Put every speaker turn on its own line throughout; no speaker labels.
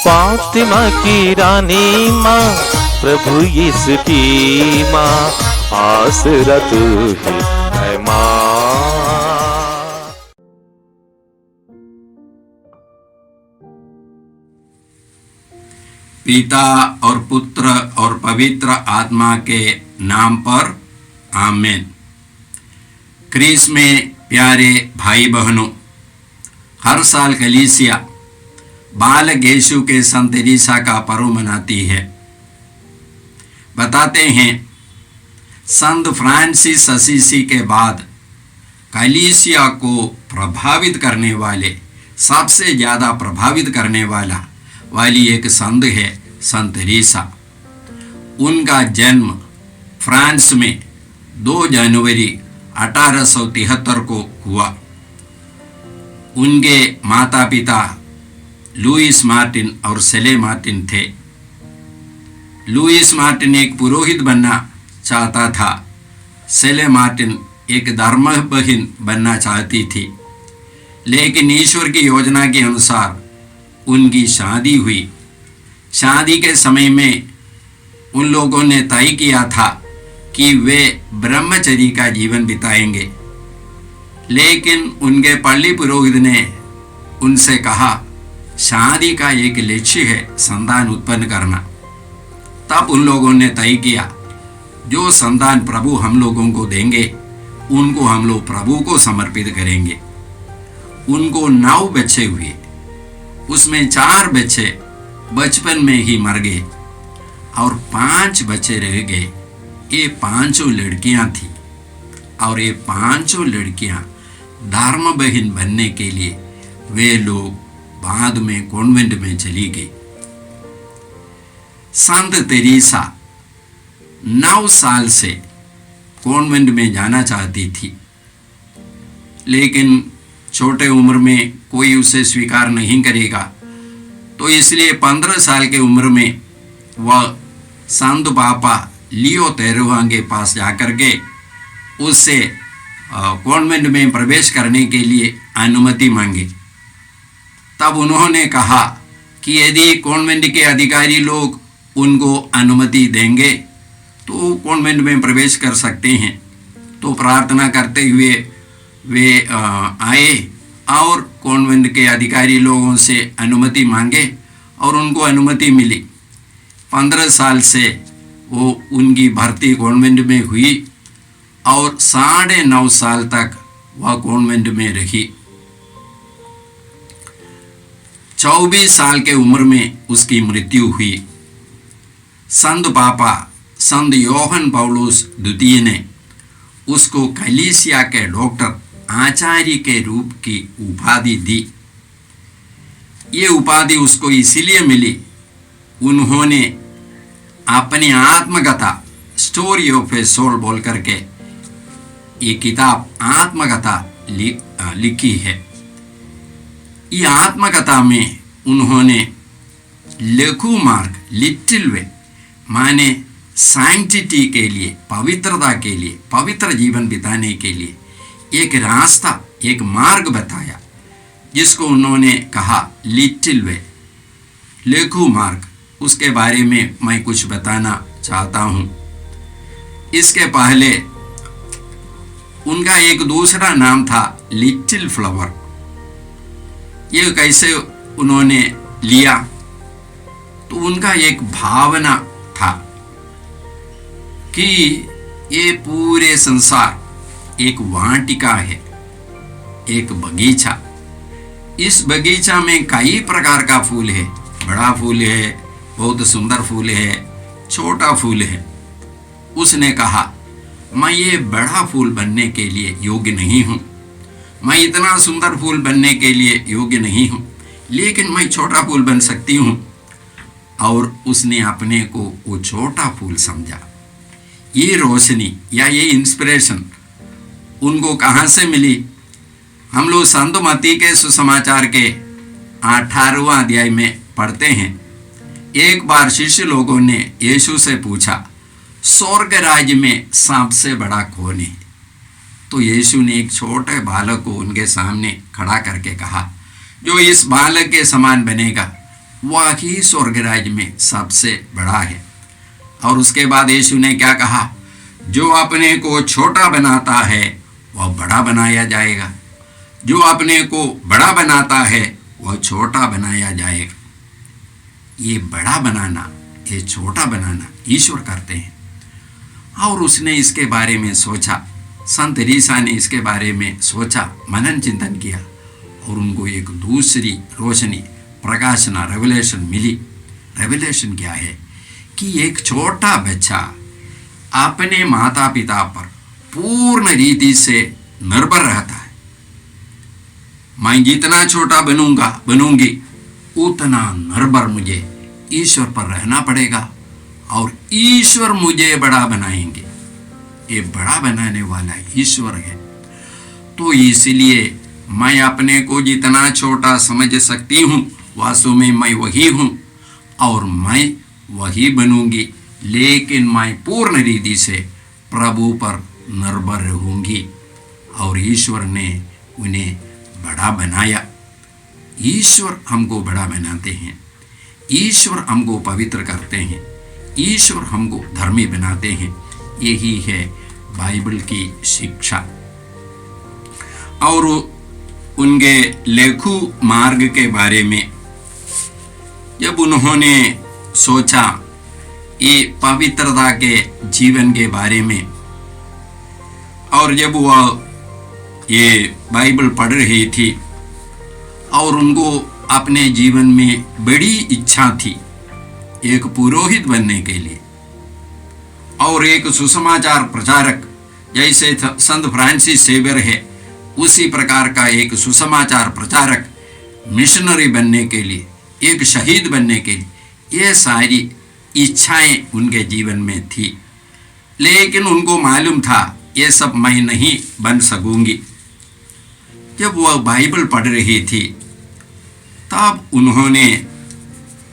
फातिमा की रानी माँ, प्रभु यीशु की माँ, आसरा तू ही है माँ।
पिता और पुत्र और पवित्र आत्मा के नाम पर आमीन। क्रिस में प्यारे भाई बहनों, हर साल कलीसिया बालक यीशु के संत तेरेसा का पर्व मनाती है। बताते हैं, संत फ्रांसिस असीसी के बाद कलीसिया को प्रभावित करने वाले, सबसे ज़्यादा प्रभावित करने वाली एक संत है संत तेरेसा। उनका जन्म फ्रांस में 2 जनवरी 1873 को हुआ। उनके माता पिता लुईस मार्टिन और सेले मार्टिन थे। लुईस मार्टिन एक पुरोहित बनना चाहता था। सेले मार्टिन एक धर्मबहीन बनना चाहती थी। लेकिन ईश्वर की योजना के अनुसार उनकी शादी हुई। शादी के समय में उन लोगों ने तय किया था कि वे ब्रह्मचर्य का जीवन बिताएंगे। लेकिन उनके पल्ली पुरोहित ने उनसे कहा, शादी का एक लक्ष्य है संतान उत्पन्न करना। तब उन लोगों ने तय किया, जो संतान प्रभु हम लोगों को देंगे उनको हम लोग प्रभु को समर्पित करेंगे। उनको 9 बच्चे हुए। उसमें 4 बच्चे बचपन में ही मर गए और 5 बच्चे रह गए। ये 5 लड़कियां थी और ये 5 लड़कियां धर्मबहीन बनने के लिए वे लोग बाद में कॉन्वेंट में चली गई। संत तेरेसा 9 साल से कॉन्वेंट में जाना चाहती थी, लेकिन छोटे उम्र में कोई उसे स्वीकार नहीं करेगा। तो इसलिए 15 साल के उम्र में वह संत पापा लियो 13वां के पास जाकर के उससे कॉन्वेंट में प्रवेश करने के लिए अनुमति मांगी। तब उन्होंने कहा कि यदि कॉन्वेंट के अधिकारी लोग उनको अनुमति देंगे तो कॉन्वेंट में प्रवेश कर सकते हैं। तो प्रार्थना करते हुए वे आए और कॉन्वेंट के अधिकारी लोगों से अनुमति मांगे और उनको अनुमति मिली। 15 साल से वो उनकी भर्ती कॉन्वेंट में हुई और 9.5 साल तक वह कॉन्वेंट में रही। 24 साल के उम्र में उसकी मृत्यु हुई। संत पापा संत योहन पौलुस द्वितीय ने उसको कलीसिया के डॉक्टर आचार्य के रूप की उपाधि दी। ये उपाधि उसको इसीलिए मिली, उन्होंने अपनी आत्मकथा स्टोरी ऑफ ए सोल बोल करके ये किताब आत्मकथा लिखी है। ये आत्मकथा में उन्होंने लघु मार्ग, लिटिल वे माने सैंक्टिटी के लिए, पवित्रता के लिए, पवित्र जीवन बिताने के लिए एक रास्ता, एक मार्ग बताया, जिसको उन्होंने कहा लिटिल वे, लघु मार्ग। उसके बारे में मैं कुछ बताना चाहता हूँ। इसके पहले उनका एक दूसरा नाम था लिटिल फ्लावर। ये कैसे उन्होंने लिया? तो उनका एक भावना था कि ये पूरे संसार एक वाटिका है, एक बगीचा। इस बगीचा में कई प्रकार का फूल है। बड़ा फूल है, बहुत सुंदर फूल है, छोटा फूल है। उसने कहा, मैं ये बड़ा फूल बनने के लिए योग्य नहीं हूँ, मैं इतना सुंदर फूल बनने के लिए योग्य नहीं हूँ, लेकिन मैं छोटा फूल बन सकती हूँ। और उसने अपने को वो छोटा फूल समझा। ये रोशनी या ये इंस्पिरेशन उनको कहाँ से मिली? हम लोग संत मत्ती के सुसमाचार के 18वां अध्याय में पढ़ते हैं। एक बार शिष्य लोगों ने यीशु से पूछा, स्वर्ग राज्य में सबसे बड़ा कौन है? तो यीशु ने एक छोटे बालक को उनके सामने खड़ा करके कहा, जो इस बालक के समान बनेगा वह ही स्वर्ग राज्य में सबसे बड़ा है। और उसके बाद यीशु ने क्या कहा, जो अपने को छोटा बनाता है वह बड़ा बनाया जाएगा, जो अपने को बड़ा बनाता है वह छोटा बनाया जाएगा। ये बड़ा बनाना, ये छोटा बनाना ईश्वर करते हैं। और उसने इसके बारे में सोचा, संत रीसा ने इसके बारे में सोचा, मनन चिंतन किया और उनको एक दूसरी रोशनी, प्रकाशना, रेवलेशन मिली। रेवलेशन क्या है कि एक छोटा बच्चा अपने माता पिता पर पूर्ण रीति से निर्भर रहता है। मैं जितना छोटा बनूंगी उतना निर्भर मुझे ईश्वर पर रहना पड़ेगा और ईश्वर मुझे बड़ा बनाएंगे। ये बड़ा बनाने वाला ईश्वर है। तो इसलिए मैं अपने को जितना छोटा समझ सकती हूँ, वास्तव में मैं वही हूँ और मैं वही बनूंगी, लेकिन मैं पूर्ण रीति से प्रभु पर निर्भर रहूंगी। और ईश्वर ने उन्हें बड़ा बनाया। ईश्वर हमको बड़ा बनाते हैं, ईश्वर हमको पवित्र करते हैं, ईश्वर हमको धर्मी बनाते हैं। यही है बाइबल की शिक्षा। और उनके लेखु मार्ग के बारे में जब उन्होंने सोचा, ये पवित्रता के जीवन के बारे में, और जब वह ये बाइबल पढ़ रही थी और उनको अपने जीवन में बड़ी इच्छा थी एक पुरोहित बनने के लिए और एक सुसमाचार प्रचारक, जैसे संत फ्रांसिस सेवियर है उसी प्रकार का एक सुसमाचार प्रचारक, मिशनरी बनने के लिए, एक शहीद बनने के लिए, ये सारी इच्छाएं उनके जीवन में थी। लेकिन उनको मालूम था ये सब मैं नहीं बन सकूंगी। जब वह बाइबल पढ़ रही थी तब उन्होंने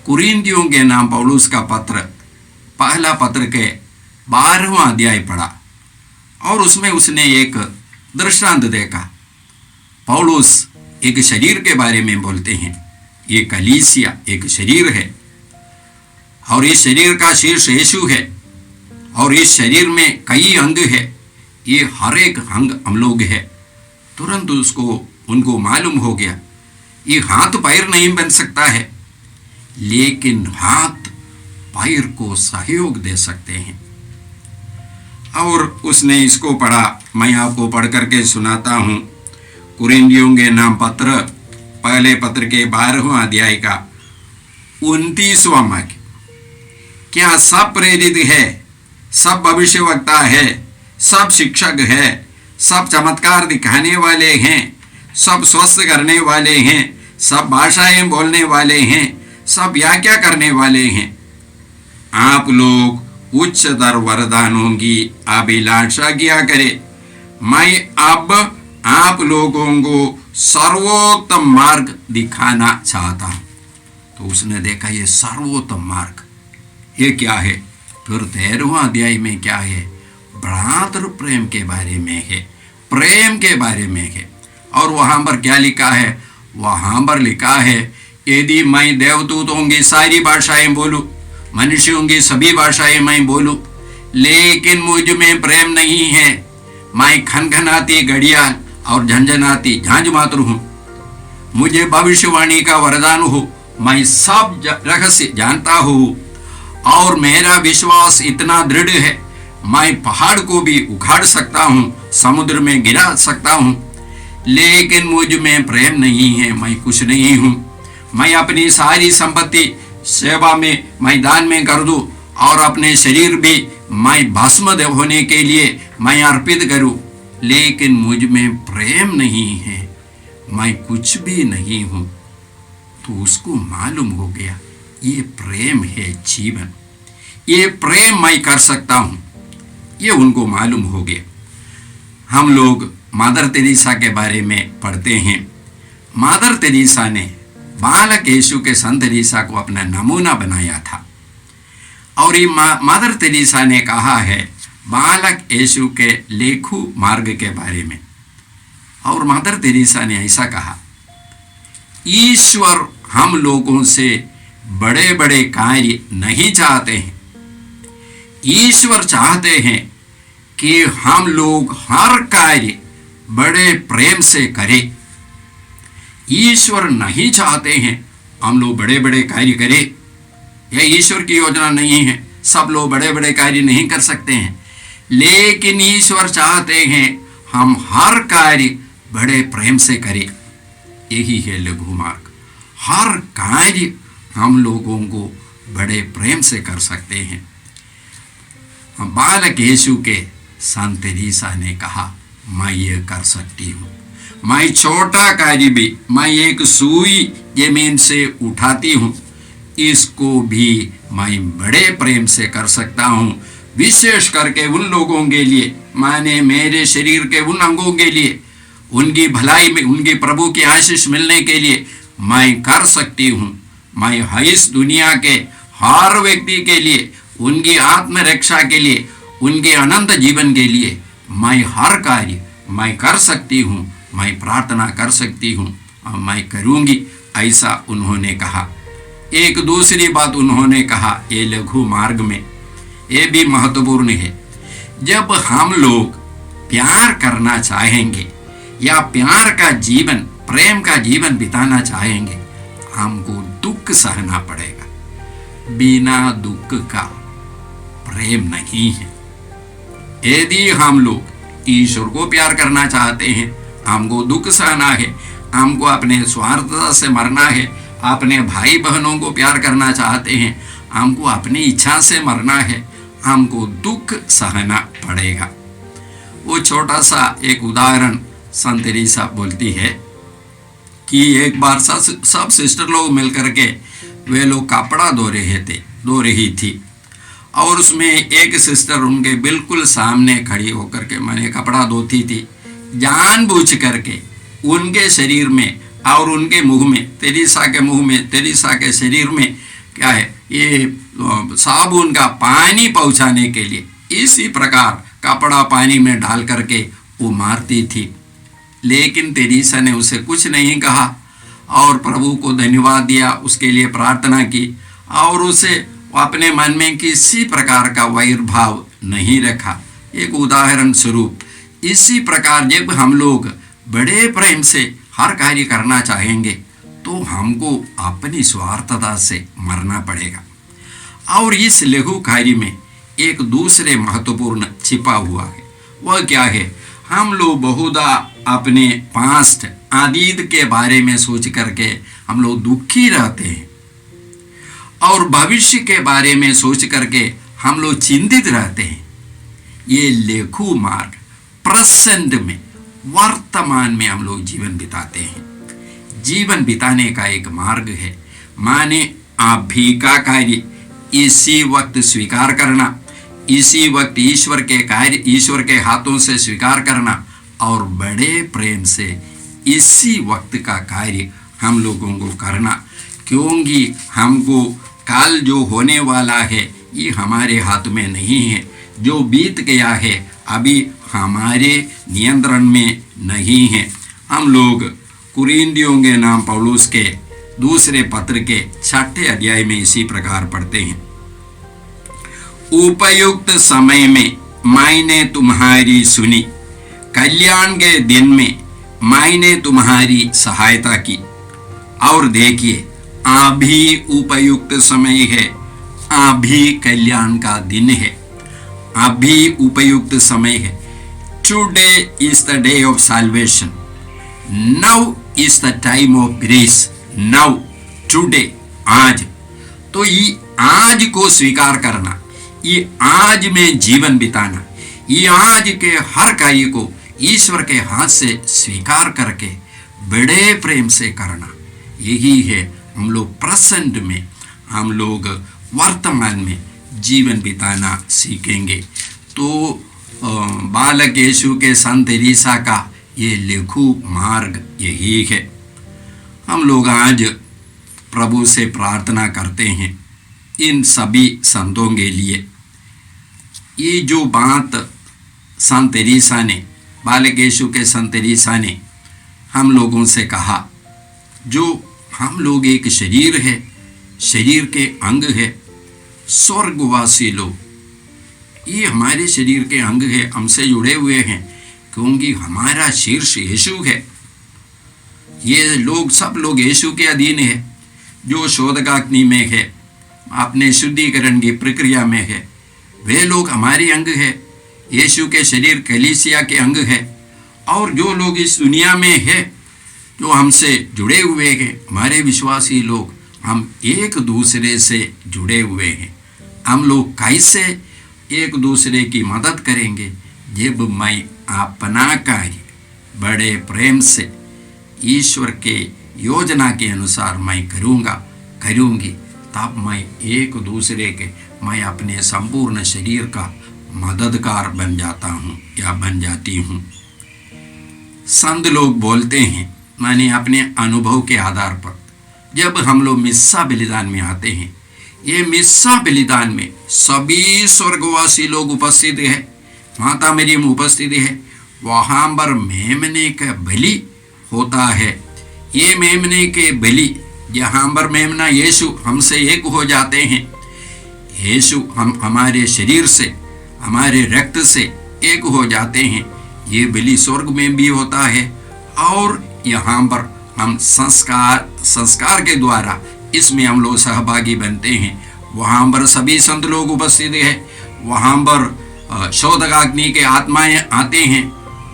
कुरिन्थियों के नाम पौलुस का पत्र, पहला पत्र के 12वां अध्याय पढ़ा और उसमें उसने एक दृष्टांत देखा। पौलुस एक शरीर के बारे में बोलते हैं। ये कलीसिया एक शरीर है और इस शरीर का शीर्ष यीशु है और इस शरीर में कई अंग है। ये हर एक अंग हम लोग है। तुरंत उनको मालूम हो गया ये हाथ पैर नहीं बन सकता है, लेकिन हाथ पैर को सहयोग दे सकते हैं। और उसने इसको पढ़ा, मैं आपको पढ़ करके सुनाता हूँ। कुरिन्थियों के नाम पत्र, पहले पत्र के 12वां अध्याय का 29वां वाक्य। क्या सब प्रेरित है? सब भविष्यवक्ता है? सब शिक्षक है? सब चमत्कार दिखाने वाले हैं? सब स्वस्थ करने वाले हैं? सब भाषाएं बोलने वाले हैं? सब व्याख्या करने वाले हैं? आप लोग उच्चतर वरदानों की अभिलाषा किया करे। मैं अब आप लोगों को सर्वोत्तम मार्ग दिखाना चाहता हूं। तो उसने देखा ये सर्वोत्तम मार्ग ये क्या है। फिर 13वां अध्याय में क्या है? भ्रातृ प्रेम के बारे में है, प्रेम के बारे में है। और वहां पर क्या लिखा है? वहां पर लिखा है, यदि मैं देवदूतों की सारी भाषाएं बोलूं, मनुष्यों की सभी भाषाएं मैं बोलूं, लेकिन मुझ में प्रेम नहीं है, मैं खनखनाती घड़ियाल और झंझनाती झांझ मात्र हूं। मुझे भविष्यवाणी का वरदान हो, मैं सब रहस्य जानता हूं और मेरा विश्वास इतना दृढ़ है, मैं पहाड़ को भी उखाड़ सकता हूं, समुद्र में गिरा सकता हूं, लेकिन मुझ में प्रेम नहीं है, मैं कुछ नहीं हूं। मैं अपनी सारी संपत्ति सेवा में मैदान में कर दूं और अपने शरीर भी मैं भस्म होने के लिए मैं अर्पित करूं, लेकिन मुझ में प्रेम नहीं है, मैं कुछ भी नहीं हूं। तो उसको मालूम हो गया ये प्रेम है जीवन, ये प्रेम मैं कर सकता हूं, ये उनको मालूम हो गया। हम लोग मदर तेरेसा के बारे में पढ़ते हैं। मदर तेरेसा ने बालक यीशु के संत तेरेसा को अपना नमूना बनाया था और ये मदर तेरेसा ने कहा है बालक यीशु के लेखु मार्ग के बारे में। और मदर तेरेसा ने ऐसा कहा, ईश्वर हम लोगों से बड़े बड़े कार्य नहीं चाहते हैं। ईश्वर चाहते हैं कि हम लोग हर कार्य बड़े प्रेम से करें। ईश्वर नहीं चाहते हैं हम लोग बड़े बड़े कार्य करें। यह ईश्वर की योजना नहीं है। सब लोग बड़े बड़े कार्य नहीं कर सकते हैं, लेकिन ईश्वर चाहते हैं हम हर कार्य बड़े प्रेम से करें। यही है लघु मार्ग। हर कार्य हम लोगों को बड़े प्रेम से कर सकते हैं। बालक यीशु के संत तेरेसा ने कहा, मैं ये कर सकती हूँ। मैं छोटा कार्य भी, मैं एक सुई जमीन से उठाती हूँ, इसको भी मैं बड़े प्रेम से कर सकता हूँ। विशेष करके उन लोगों के लिए, माने मेरे शरीर के उन अंगों के लिए, उनकी भलाई में, उनके प्रभु की आशीष मिलने के लिए मैं कर सकती हूँ। मैं इस दुनिया के हर व्यक्ति के लिए, उनकी आत्मरक्षा के लिए, उनके अनंत जीवन के लिए मैं हर कार्य मैं कर सकती हूँ। मैं प्रार्थना कर सकती हूँ और मैं करूँगी, ऐसा उन्होंने कहा। एक दूसरी बात उन्होंने कहा ये लघु मार्ग में, ये भी महत्वपूर्ण है। जब हम लोग प्यार करना चाहेंगे या प्यार का जीवन, प्रेम का जीवन बिताना चाहेंगे, हमको दुख सहना पड़ेगा। बिना दुख का प्रेम नहीं है। यदि हम लोग ईश्वर को प्यार करना चाहते हैं, हमको दुख सहना है, हमको अपने स्वार्थता से मरना है, अपने भाई बहनों को प्यार करना चाहते हैं, हमको अपनी इच्छा से मरना है, हमको दुख सहना पड़ेगा। वो छोटा सा एक उदाहरण संत तेरेसा बोलती है कि एक बार सब सिस्टर लोग मिलकर के वे लोग कपड़ा धो रही थी, और उसमें एक सिस्टर उनके बिल्कुल सामने खड़ी होकर के मैंने कपड़ा धोती थी। जानबूझ करके उनके शरीर में और उनके मुंह में, तेरेसा के मुंह में, तेरेसा के शरीर में क्या है, ये साबुन का पानी पहुंचाने के लिए इसी प्रकार कपड़ा पानी में डाल करके वो मारती थी। लेकिन तेरेसा ने उसे कुछ नहीं कहा और प्रभु को धन्यवाद दिया, उसके लिए प्रार्थना की और उसे अपने मन में किसी प्रकार का वैर भाव नहीं रखा। एक उदाहरण स्वरूप इसी प्रकार जब हम लोग बड़े प्रेम से हर कार्य करना चाहेंगे तो हमको अपनी स्वार्थता से मरना पड़ेगा। और इस लघु कार्य में एक दूसरे महत्वपूर्ण छिपा हुआ है। वह क्या है? हम लोग बहुधा अपने पास्ट अतीत के बारे में सोच करके हम लोग दुखी रहते हैं और भविष्य के बारे में सोच करके हम लोग चिंतित रहते हैं। ये लघु मार्ग प्रेजेंट में, वर्तमान में हम लोग जीवन बिताते हैं। जीवन बिताने का एक मार्ग है, माने अभी का कार्य इसी वक्त स्वीकार करना, इसी वक्त ईश्वर के कार्य ईश्वर के हाथों से स्वीकार करना और बड़े प्रेम से इसी वक्त का कार्य हम लोगों को करना, क्योंकि हमको काल जो होने वाला है ये हमारे हाथ में नहीं है। जो बीत गया है अभी हमारे नियंत्रण में नहीं है। हम लोग कुरिन्थियों के नाम पौलुस के दूसरे पत्र के 6 अध्याय में इसी प्रकार पढ़ते हैं, उपयुक्त समय में मैंने तुम्हारी सुनी, कल्याण के दिन में मैंने तुम्हारी सहायता की। और देखिए अभी उपयुक्त समय है, अभी कल्याण का दिन है, अभी उपयुक्त समय है। Today is the day of salvation, now is the time of grace, now today, आज। तो ये आज को स्वीकार करना, ये आज में जीवन बिताना, ये आज के हर कार्य को ईश्वर के हाथ से स्वीकार करके बड़े प्रेम से करना, यही है हम लोग प्रेजेंट में, हम लोग वर्तमान में जीवन बिताना सीखेंगे। तो बालक यीशु के संत तेरेसा का ये लघु मार्ग यही है। हम लोग आज प्रभु से प्रार्थना करते हैं इन सभी संतों के लिए। ये जो बात संत तेरेसा ने, बालक यीशु के संत तेरेसा ने हम लोगों से कहा, जो हम लोग एक शरीर है, शरीर के अंग है, स्वर्गवासी लोग, ये हमारे शरीर के अंग है, हमसे जुड़े हुए हैं, क्योंकि हमारा शीर्ष यीशु है। ये लोग सब लोग यीशु के अधीन है। जो शोधकाग्नि में है, अपने शुद्धिकरण की प्रक्रिया में है, वे लोग हमारे अंग है। यीशु के शरीर कलीसिया के अंग है। और जो लोग इस दुनिया में है, जो हमसे जुड़े हुए हैं, हमारे विश्वासी लोग, हम एक दूसरे से जुड़े हुए हैं। हम लोग कैसे एक दूसरे की मदद करेंगे? जब मैं अपना कार्य बड़े प्रेम से ईश्वर के योजना के अनुसार मैं करूँगी, तब मैं एक दूसरे के, मैं अपने संपूर्ण शरीर का मददगार बन जाता हूँ या बन जाती हूँ। संत लोग बोलते हैं, मैंने अपने अनुभव के आधार पर, जब हम लोग मिस्सा बलिदान में आते हैं, ये मिस्सा बलिदान में सभी स्वर्गवासी लोग उपस्थित है, माता मरियम उपस्थित है। वहाँ पर मेमने का बलि होता है। ये मेमने के बलि, जहाँ पर मेमना यीशु हमसे एक हो जाते हैं, यीशु हम हमारे शरीर से, हमारे रक्त से एक हो जाते हैं। ये बलि स्वर्ग में भी होता है। और यहाँ पर हम संस्कार के द्वारा इसमें हम लोग सहभागी बनते हैं। वहाँ पर सभी संत लोग उपस्थित है। वहाँ पर शोधकाग्नि के आत्माएं आते हैं,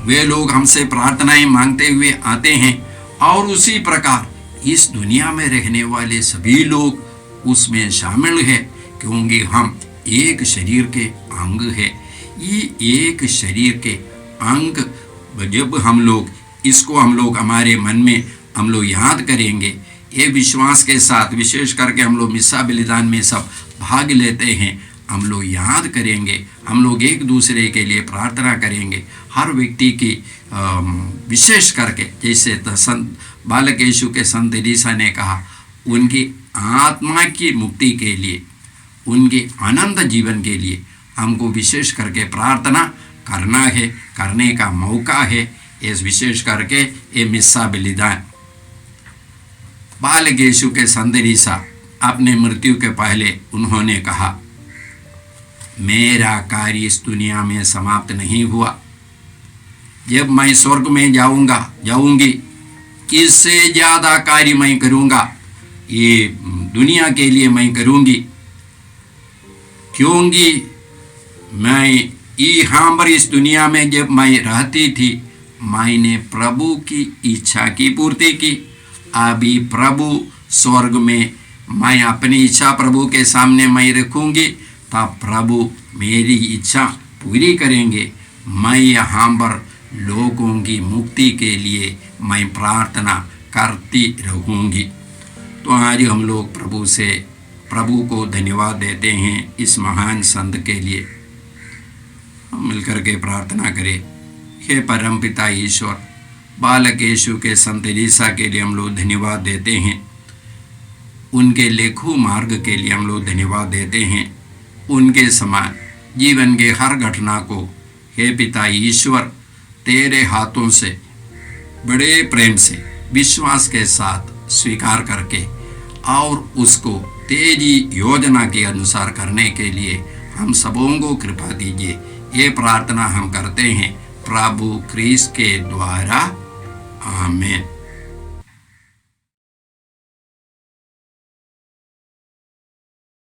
वे लोग हमसे प्रार्थनाएं मांगते हुए आते हैं। और उसी प्रकार इस दुनिया में रहने वाले सभी लोग उसमें शामिल है, क्योंकि हम एक शरीर के अंग है। ये एक शरीर के अंग, जब हम लोग इसको हम लोग हमारे मन में हम लोग याद करेंगे, ये विश्वास के साथ, विशेष करके हम लोग मिस्सा बलिदान में सब भाग लेते हैं, हम लोग याद करेंगे, हम लोग एक दूसरे के लिए प्रार्थना करेंगे। हर व्यक्ति की विशेष करके, जैसे संत बालक यीशु के संत एलीसा ने कहा, उनकी आत्मा की मुक्ति के लिए, उनके अनंत जीवन के लिए हमको विशेष करके प्रार्थना करना है, करने का मौका है। इस विशेष करके ये मिस्सा बलिदान, बालक यीशु के संत एलीसा अपने मृत्यु के पहले उन्होंने कहा, मेरा कार्य इस दुनिया में समाप्त नहीं हुआ। जब मैं स्वर्ग में जाऊंगी, इससे ज्यादा कार्य मैं करूंगा, ये दुनिया के लिए मैं करूंगी, क्योंकि मैं यहाँ पर इस दुनिया में जब मैं रहती थी, मैंने प्रभु की इच्छा की पूर्ति की। अभी प्रभु स्वर्ग में मैं अपनी इच्छा प्रभु के सामने मैं रखूंगी, तब प्रभु मेरी इच्छा पूरी करेंगे। मैं यहाँ पर लोगों की मुक्ति के लिए मैं प्रार्थना करती रहूँगी। तो आज हम लोग प्रभु को धन्यवाद देते हैं इस महान संत के लिए। हम मिलकर के प्रार्थना करें। हे परमपिता ईश्वर, बालक यीशु के संत एलीसा के लिए हम लोग धन्यवाद देते हैं। उनके लेखु मार्ग के लिए हम लोग धन्यवाद देते हैं। उनके समान जीवन के हर घटना को हे पिता ईश्वर तेरे हाथों से बड़े प्रेम से विश्वास के साथ स्वीकार करके और उसको तेरी योजना के अनुसार करने के लिए हम सबों को कृपा दीजिए। ये प्रार्थना हम करते हैं प्रभु क्रिस्त के द्वारा, आमीन।